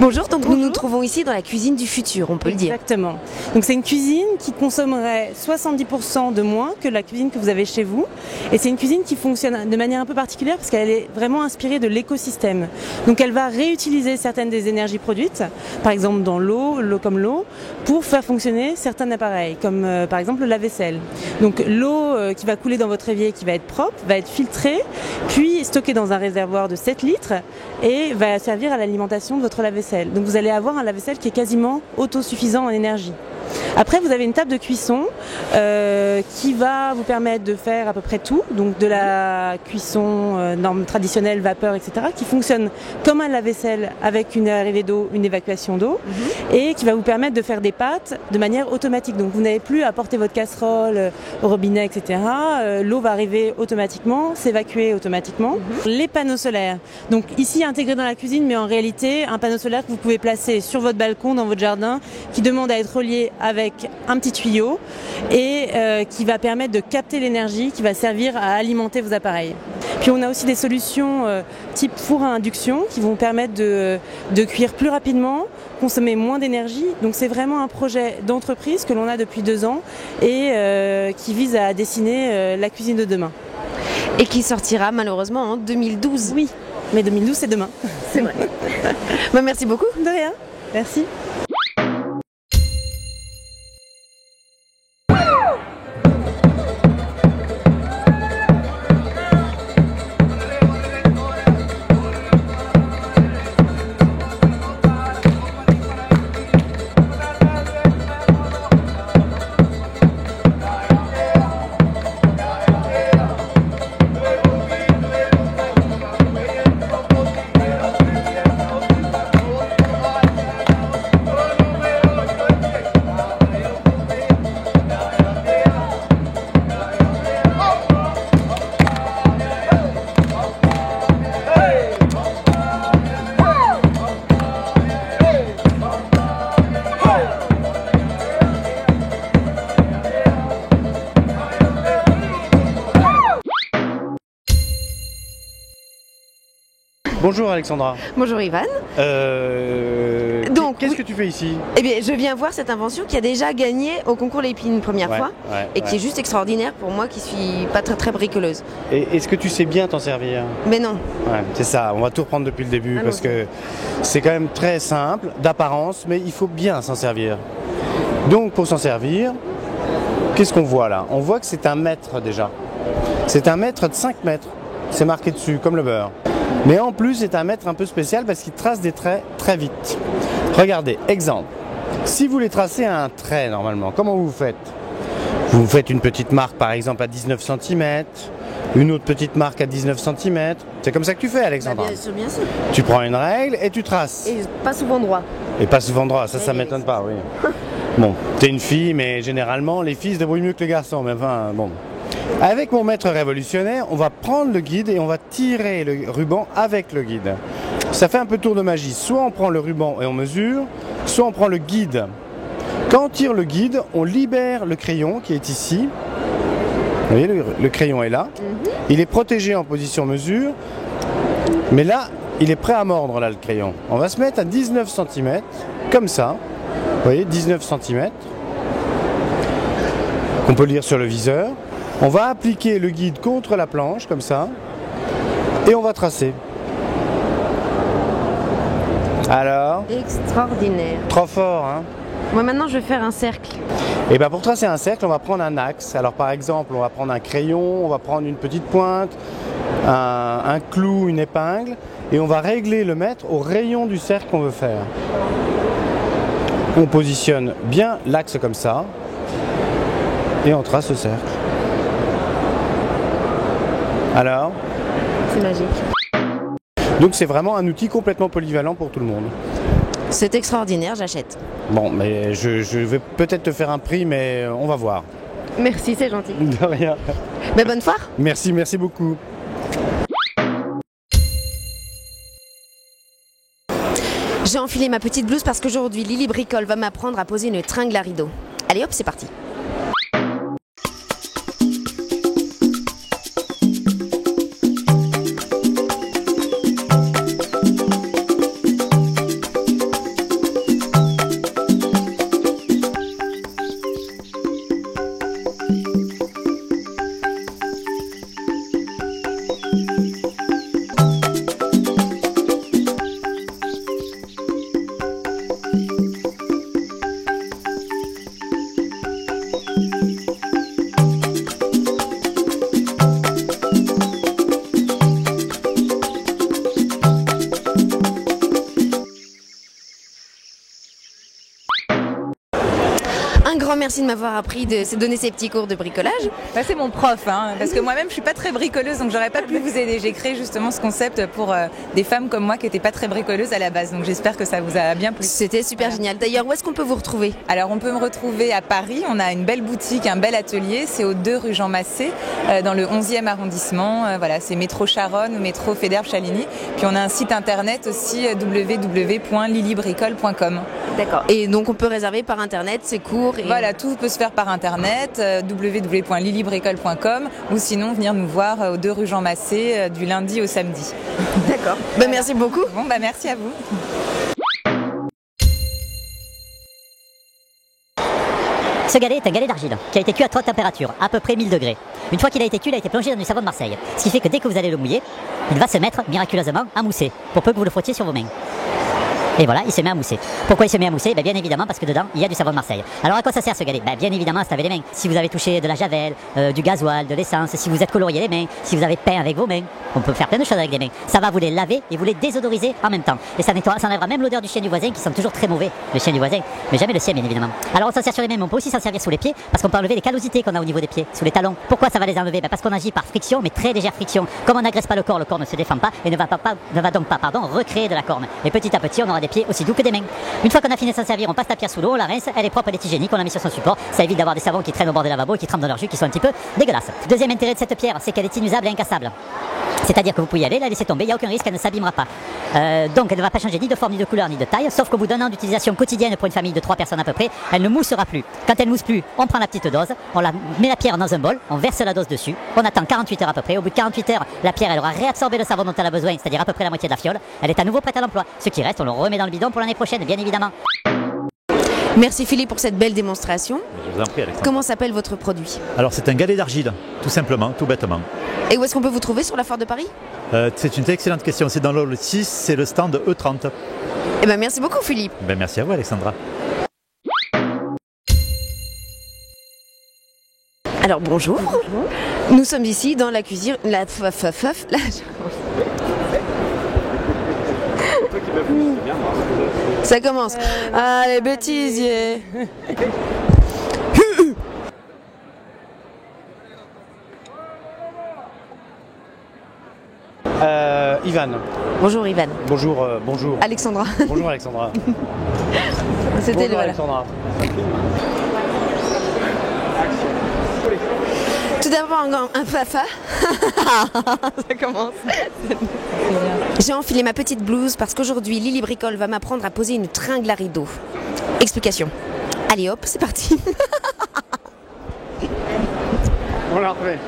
Bonjour, donc nous nous trouvons ici dans la cuisine du futur, on peut le dire. Exactement. Donc c'est une cuisine qui consommerait 70% de moins que la cuisine que vous avez chez vous. Et c'est une cuisine qui fonctionne de manière un peu particulière parce qu'elle est vraiment inspirée de l'écosystème. Donc elle va réutiliser certaines des énergies produites, par exemple dans l'eau comme l'eau, pour faire fonctionner certains appareils, comme par exemple le lave-vaisselle. Donc l'eau qui va couler dans votre évier, qui va être propre, va être filtrée, puis stockée dans un réservoir de 7 litres et va servir à l'alimentation de votre lave-vaisselle. Donc vous allez avoir un lave-vaisselle qui est quasiment autosuffisant en énergie. Après, vous avez une table de cuisson qui va vous permettre de faire à peu près tout, donc de la cuisson norme traditionnelle, vapeur, etc., qui fonctionne comme un lave-vaisselle avec une arrivée d'eau, une évacuation d'eau, et qui va vous permettre de faire des pâtes de manière automatique. Donc vous n'avez plus à porter votre casserole au robinet, etc. L'eau va arriver automatiquement, s'évacuer automatiquement. Les panneaux solaires, donc ici intégrés dans la cuisine, mais en réalité un panneau solaire que vous pouvez placer sur votre balcon, dans votre jardin, qui demande à être relié avec un petit tuyau et qui va permettre de capter l'énergie qui va servir à alimenter vos appareils. Puis on a aussi des solutions type four à induction qui vont permettre de cuire plus rapidement, consommer moins d'énergie. Donc c'est vraiment un projet d'entreprise que l'on a depuis 2 ans et qui vise à dessiner la cuisine de demain. Et qui sortira malheureusement en 2012. Oui, mais 2012 c'est demain. C'est vrai. Merci beaucoup. De rien. Merci. Bonjour Alexandra. Bonjour Ivan. Donc, qu'est-ce que tu fais ici? Eh bien, je viens voir cette invention qui a déjà gagné au concours Lépine une première fois et qui est juste extraordinaire pour moi qui suis pas très bricoleuse. Et est-ce que tu sais bien t'en servir? Mais non. Ouais, c'est ça, on va tout reprendre depuis le début parce que c'est quand même très simple d'apparence, mais il faut bien s'en servir. Donc pour s'en servir, qu'est-ce qu'on voit là? On voit que c'est un mètre déjà. C'est un mètre de 5 mètres. C'est marqué dessus, comme le beurre. Mais en plus, c'est un mètre un peu spécial parce qu'il trace des traits très vite. Regardez, exemple. Si vous voulez tracer un trait normalement, comment vous faites? Vous faites une petite marque par exemple à 19 cm, une autre petite marque à 19 cm. C'est comme ça que tu fais, Alexandra? Bien sûr. Tu prends une règle et tu traces. Et pas souvent droit. Et pas souvent droit, ça m'étonne pas, oui. Bon, t'es une fille, mais généralement, les filles se débrouillent mieux que les garçons. Mais enfin, bon. Avec mon maître révolutionnaire, on va prendre le guide et on va tirer le ruban avec le guide. Ça fait un peu tour de magie. Soit on prend le ruban et on mesure, soit on prend le guide. Quand on tire le guide, on libère le crayon qui est ici. Vous voyez, le crayon est là. Il est protégé en position mesure. Mais là, il est prêt à mordre, là, le crayon. On va se mettre à 19 cm, comme ça. Vous voyez, 19 cm. On peut lire sur le viseur. On va appliquer le guide contre la planche, comme ça, et on va tracer. Alors? Extraordinaire. Trop fort, hein? Moi maintenant je vais faire un cercle. Et bien pour tracer un cercle, on va prendre un axe. Alors par exemple, on va prendre un crayon, on va prendre une petite pointe, un clou, une épingle, et on va régler le mètre au rayon du cercle qu'on veut faire. On positionne bien l'axe comme ça, et on trace le cercle. Alors? C'est magique. Donc c'est vraiment un outil complètement polyvalent pour tout le monde. C'est extraordinaire, j'achète. Bon, mais je vais peut-être te faire un prix, mais on va voir. Merci, c'est gentil. De rien. Mais bonne foire. Merci beaucoup. J'ai enfilé ma petite blouse parce qu'aujourd'hui, Lily Bricole va m'apprendre à poser une tringle à rideau. Allez hop, c'est parti. merci de m'avoir appris de donner ces petits cours de bricolage. Bah, c'est mon prof, hein, parce que moi-même je suis pas très bricoleuse, donc j'aurais pas pu vous aider. J'ai créé justement ce concept pour des femmes comme moi qui n'étaient pas très bricoleuses à la base, donc j'espère que ça vous a bien plu. C'était super génial. D'ailleurs, où est-ce qu'on peut vous retrouver? Alors on peut me retrouver à Paris, on a une belle boutique, un bel atelier, c'est aux 2 rue Jean Massé, dans le 11e arrondissement, voilà, c'est métro Charonne ou métro Fédère-Chaligny. Puis on a un site internet aussi, www.lilibricole.com. D'accord. Et donc on peut réserver par internet ces cours Voilà, tout peut se faire par internet, www.lilibricole.com, ou sinon venir nous voir aux 2 rue Jean Massé du lundi au samedi. D'accord. Voilà. Merci beaucoup. Bon, merci à vous. Ce galet est un galet d'argile qui a été cuit à 3 températures, à peu près 1000 degrés. Une fois qu'il a été cuit, il a été plongé dans du savon de Marseille. Ce qui fait que dès que vous allez le mouiller, il va se mettre miraculeusement à mousser, pour peu que vous le frottiez sur vos mains. Et voilà, il se met à mousser. Pourquoi il se met à mousser? Bien évidemment parce que dedans, il y a du savon de Marseille. Alors à quoi ça sert ce galet? Bien évidemment à se laver les mains. Si vous avez touché de la javel, du gasoil, de l'essence, si vous êtes colorié les mains, si vous avez peint avec vos mains, on peut faire plein de choses avec les mains. Ça va vous les laver et vous les désodoriser en même temps. Et ça enlèvera même l'odeur du chien du voisin qui sent toujours très mauvais, le chien du voisin, mais jamais le sien bien évidemment. Alors on s'en sert sur les mains, mais on peut aussi s'en servir sous les pieds parce qu'on peut enlever les callosités qu'on a au niveau des pieds, sous les talons. Pourquoi ça va les enlever? Parce qu'on agit par friction, mais très légère friction. Comme on n'agresse pas le corps ne se défend pas et ne va donc pas recréer de la corne. Et petit à petit, on aura des pieds aussi doux que des mains. Une fois qu'on a fini de s'en servir, on passe la pierre sous l'eau, on la rince, elle est propre, elle est hygiénique, on l'a mis sur son support. Ça évite d'avoir des savons qui traînent au bord des lavabos et qui trempent dans leur jus, qui sont un petit peu dégueulasses. Deuxième intérêt de cette pierre, c'est qu'elle est inusable et incassable. C'est-à-dire que vous pouvez y aller, la laisser tomber, il n'y a aucun risque, elle ne s'abîmera pas. Donc elle ne va pas changer ni de forme, ni de couleur, ni de taille, sauf qu'au bout d'un an d'utilisation quotidienne pour une famille de 3 personnes à peu près, elle ne moussera plus. Quand elle mousse plus, on prend la petite dose, on met la pierre dans un bol, on verse la dose dessus, on attend 48 heures à peu près. Au bout de 48 heures, la pierre elle aura réabsorbé le savon dont elle a besoin, c'est-à-dire à peu près la moitié de la fiole. Elle est à nouveau prête à l'emploi. Ce qui reste, on le remet dans le bidon pour l'année prochaine, bien évidemment. Merci Philippe pour cette belle démonstration. Je vous en prie, Alexandre. Comment s'appelle votre produit? Alors c'est un galet d'argile, tout simplement, tout bêtement. Et où est-ce qu'on peut vous trouver sur la foire de Paris? C'est une excellente question, c'est dans le 6, c'est le stand E30. Eh ben merci beaucoup Philippe. Merci à vous Alexandra. Alors bonjour. Nous sommes ici dans la cuisine, Ça commence. Allez, bêtisier. Ivan. Bonjour Ivan. Bonjour. Alexandra. Bonjour Alexandra. C'était Bonjour le Alexandra. Tout d'abord un fafa. Ça commence. J'ai enfilé ma petite blouse parce qu'aujourd'hui Lily Bricole va m'apprendre à poser une tringle à rideau. Explication. Allez hop, c'est parti. On la refait.